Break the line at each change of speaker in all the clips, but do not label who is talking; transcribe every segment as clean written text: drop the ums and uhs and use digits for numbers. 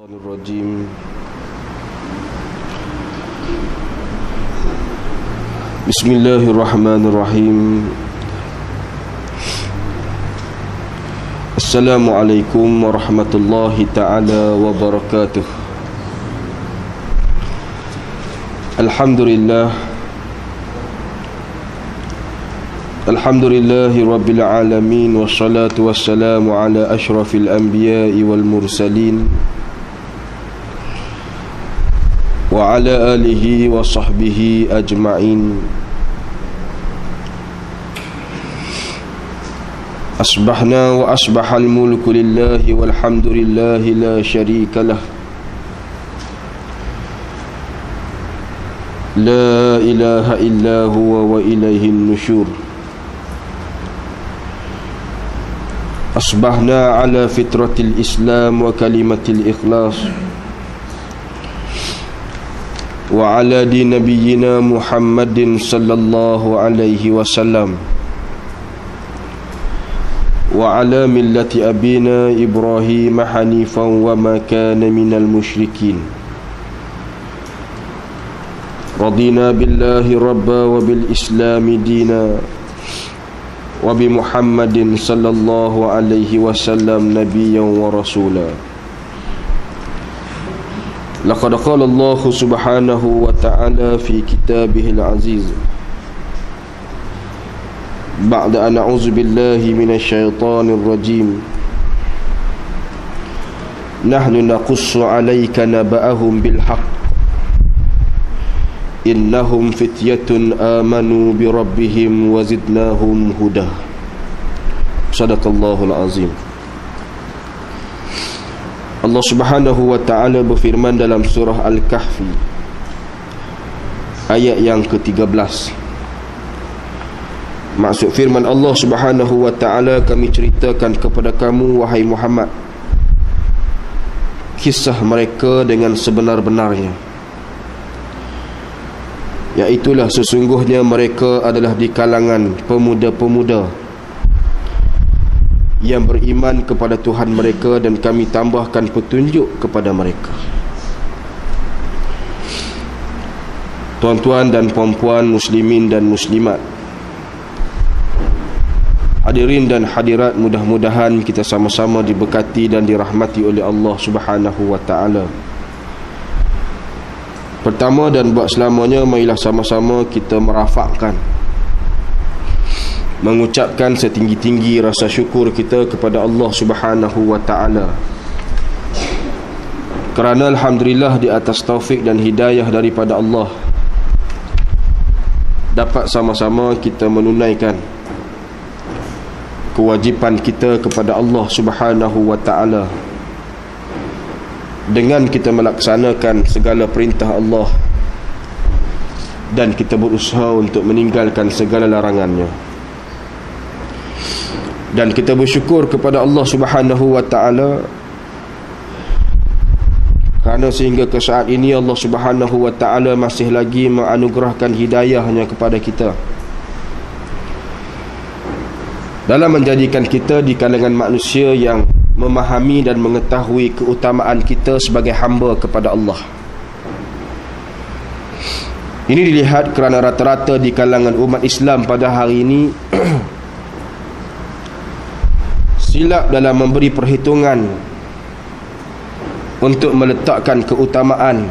Rajim. Bismillahirrahmanirrahim. Assalamualaikum warahmatullahi ta'ala wabarakatuh. Alhamdulillahi rabbil alamin. Wassalatu wassalamu ala ashrafil anbiya'i wal mursalin wa ala alihi wa sahbihi ajma'in. Asbahna wa asbahal mulku lillahi walhamdulillahi la syarika lah. La ilaha illa huwa wa ilaihin nusyur. Asbahna ala fitratil islam wa kalimatil ikhlas wa ala di nabiyyina Muhammadin sallallahu alaihi wasallam wa ala millati abina Ibrahim hanifan wa ma kana minal musyrikin. Radina billahi rabba wa bil islami dina wa bi Muhammadin sallallahu alaihi wasallam nabiyyan wa rasula. Laqad qala Allah subhanahu wa ta'ala fi kitabihil aziz ba'da an a'udzu billahi minasy syaithanir rajim. Nahnu naqussu 'alaika naba'ahum bil haqq innahum fityatun amanu bi rabbihim wa zidnahum huda. Shadaqallahul azim. Allah subhanahu wa ta'ala berfirman dalam surah Al-Kahfi ayat yang ke-13. Maksud firman Allah subhanahu wa ta'ala, kami ceritakan kepada kamu wahai Muhammad kisah mereka dengan sebenar-benarnya, iaitulah sesungguhnya mereka adalah di kalangan pemuda-pemuda yang beriman kepada Tuhan mereka dan kami tambahkan petunjuk kepada mereka. Tuan-tuan dan puan-puan, muslimin dan muslimat, hadirin dan hadirat, mudah-mudahan kita sama-sama diberkati dan dirahmati oleh Allah subhanahu wa ta'ala. Pertama dan buat selamanya, marilah sama-sama kita merafakkan, mengucapkan setinggi-tinggi rasa syukur kita kepada Allah subhanahu wa ta'ala, kerana alhamdulillah di atas taufik dan hidayah daripada Allah dapat sama-sama kita menunaikan kewajipan kita kepada Allah subhanahu wa ta'ala dengan kita melaksanakan segala perintah Allah dan kita berusaha untuk meninggalkan segala larangannya. Dan kita bersyukur kepada Allah subhanahu wa ta'ala kerana sehingga ke saat ini Allah subhanahu wa ta'ala masih lagi menganugerahkan hidayahnya kepada kita dalam menjadikan kita di kalangan manusia yang memahami dan mengetahui keutamaan kita sebagai hamba kepada Allah. Ini dilihat kerana rata-rata di kalangan umat Islam pada hari ini silap dalam memberi perhitungan untuk meletakkan keutamaan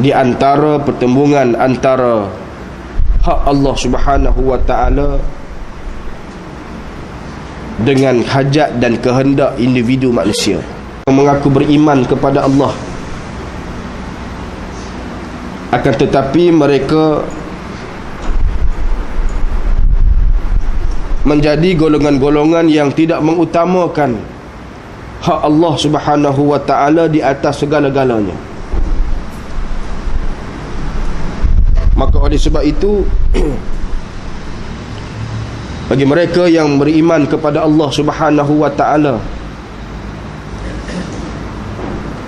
di antara pertembungan antara hak Allah subhanahu wa ta'ala dengan hajat dan kehendak individu manusia yang mengaku beriman kepada Allah, akan tetapi mereka menjadi golongan-golongan yang tidak mengutamakan hak Allah subhanahu wa ta'ala di atas segala-galanya. Maka oleh sebab itu bagi mereka yang beriman kepada Allah subhanahu wa ta'ala,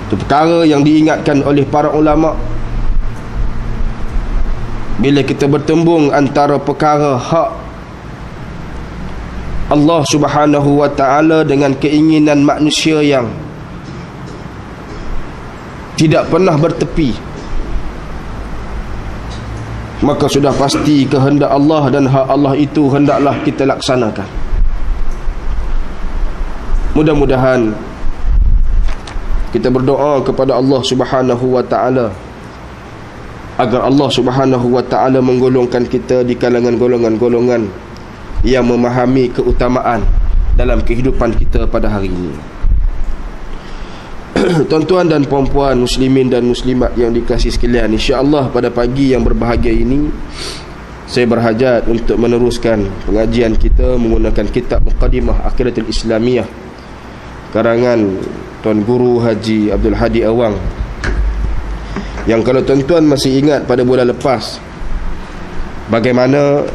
itu perkara yang diingatkan oleh para ulama. Bila kita bertembung antara perkara hak Allah Subhanahu wa ta'ala dengan keinginan manusia yang tidak pernah bertepi, maka sudah pasti kehendak Allah dan hak Allah itu hendaklah kita laksanakan. Mudah-mudahan kita berdoa kepada Allah Subhanahu wa ta'ala agar Allah Subhanahu wa ta'ala menggolongkan kita di kalangan golongan-golongan yang memahami keutamaan dalam kehidupan kita pada hari ini. Tuan-tuan dan puan-puan, muslimin dan muslimat yang dikasihi sekalian, insya-Allah pada pagi yang berbahagia ini saya berhajat untuk meneruskan pengajian kita menggunakan kitab Muqaddimah Aqidatul Islamiyah karangan Tuan Guru Haji Abdul Hadi Awang, yang kalau tuan-tuan masih ingat pada bulan lepas bagaimana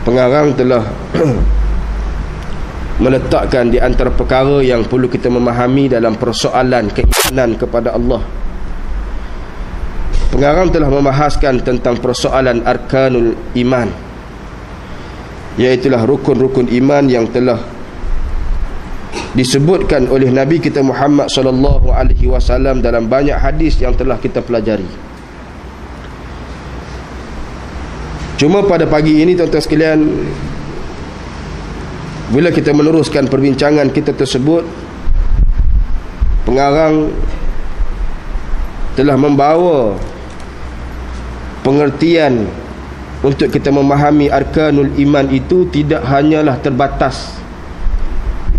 pengarang telah meletakkan di antara perkara yang perlu kita memahami dalam persoalan keimanan kepada Allah. Pengarang telah membahaskan tentang persoalan arkanul iman, iaitulah rukun-rukun iman yang telah disebutkan oleh Nabi kita Muhammad sallallahu alaihi wasallam dalam banyak hadis yang telah kita pelajari. Cuma pada pagi ini tuan-tuan sekalian, bila kita meneruskan perbincangan kita tersebut, pengarang telah membawa pengertian untuk kita memahami arkanul iman itu tidak hanyalah terbatas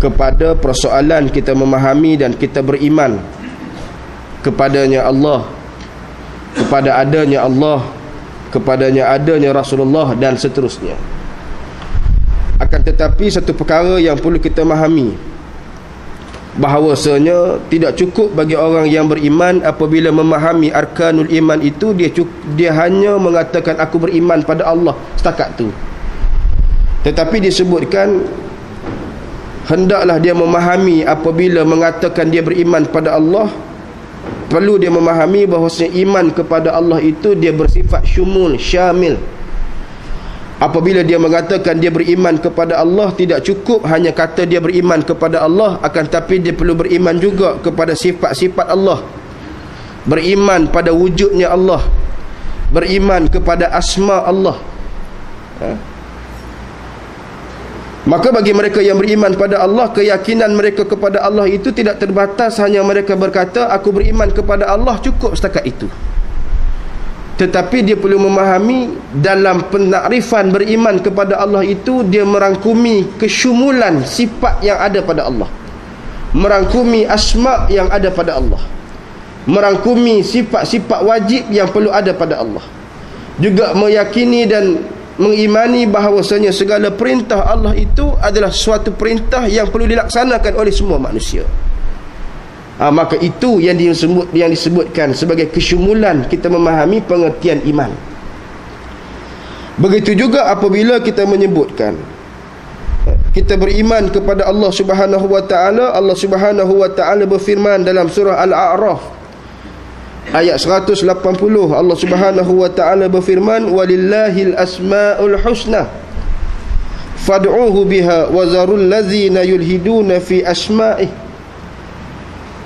kepada persoalan kita memahami dan kita beriman kepadanya Allah, kepada adanya Allah, kepadanya adanya Rasulullah dan seterusnya. Akan tetapi satu perkara yang perlu kita memahami, bahawasanya tidak cukup bagi orang yang beriman apabila memahami arkanul iman itu dia hanya mengatakan aku beriman pada Allah setakat tu. Tetapi disebutkan hendaklah dia memahami apabila mengatakan dia beriman pada Allah, perlu dia memahami bahawasanya iman kepada Allah itu dia bersifat syumul, syamil. Apabila dia mengatakan dia beriman kepada Allah, tidak cukup hanya kata dia beriman kepada Allah, akan tapi dia perlu beriman juga kepada sifat-sifat Allah, beriman pada wujudnya Allah, beriman kepada asma Allah. Maka bagi mereka yang beriman pada Allah, keyakinan mereka kepada Allah itu tidak terbatas hanya mereka berkata aku beriman kepada Allah, cukup setakat itu. Tetapi dia perlu memahami dalam penakrifan beriman kepada Allah itu dia merangkumi kesyumulan sifat yang ada pada Allah, merangkumi asma yang ada pada Allah, merangkumi sifat-sifat wajib yang perlu ada pada Allah, juga meyakini dan mengimani bahawasanya segala perintah Allah itu adalah suatu perintah yang perlu dilaksanakan oleh semua manusia. Maka itu yang disebutkan sebagai kesyumulan kita memahami pengertian iman. Begitu juga apabila kita menyebutkan kita beriman kepada Allah Subhanahu wa ta'ala. Allah Subhanahu wa ta'ala berfirman dalam surah Al-A'raf ayat 180. Allah Subhanahu wa ta'ala berfirman walillahil asma'ul husna fad'uhu biha wa zarul ladzina yulhiduna fi asma'ih.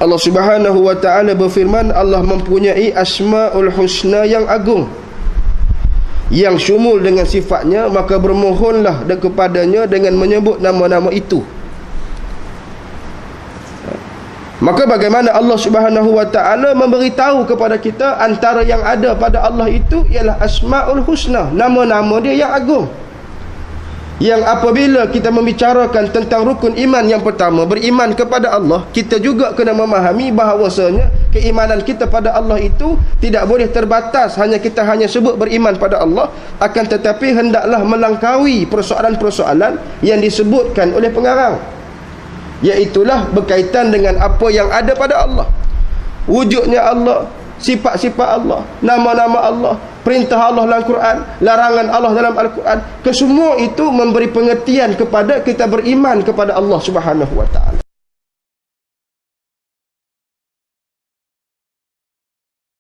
Allah Subhanahu wa ta'ala berfirman, Allah mempunyai asma'ul husna yang agung, yang syumul dengan sifatnya, maka bermohonlah kepadanya dengan menyebut nama-nama itu. Maka bagaimana Allah Subhanahu wa ta'ala memberitahu kepada kita antara yang ada pada Allah itu ialah asma'ul husna, nama-nama dia yang agung, yang apabila kita membicarakan tentang rukun iman yang pertama, beriman kepada Allah, kita juga kena memahami bahawasanya keimanan kita pada Allah itu tidak boleh terbatas hanya kita hanya sebut beriman pada Allah, akan tetapi hendaklah melangkaui persoalan-persoalan yang disebutkan oleh pengarang, iaitulah berkaitan dengan apa yang ada pada Allah, wujudnya Allah, sifat-sifat Allah, nama-nama Allah, perintah Allah dalam Quran, larangan Allah dalam Al-Quran. Kesemua itu memberi pengertian kepada kita beriman kepada Allah Subhanahu wa ta'ala.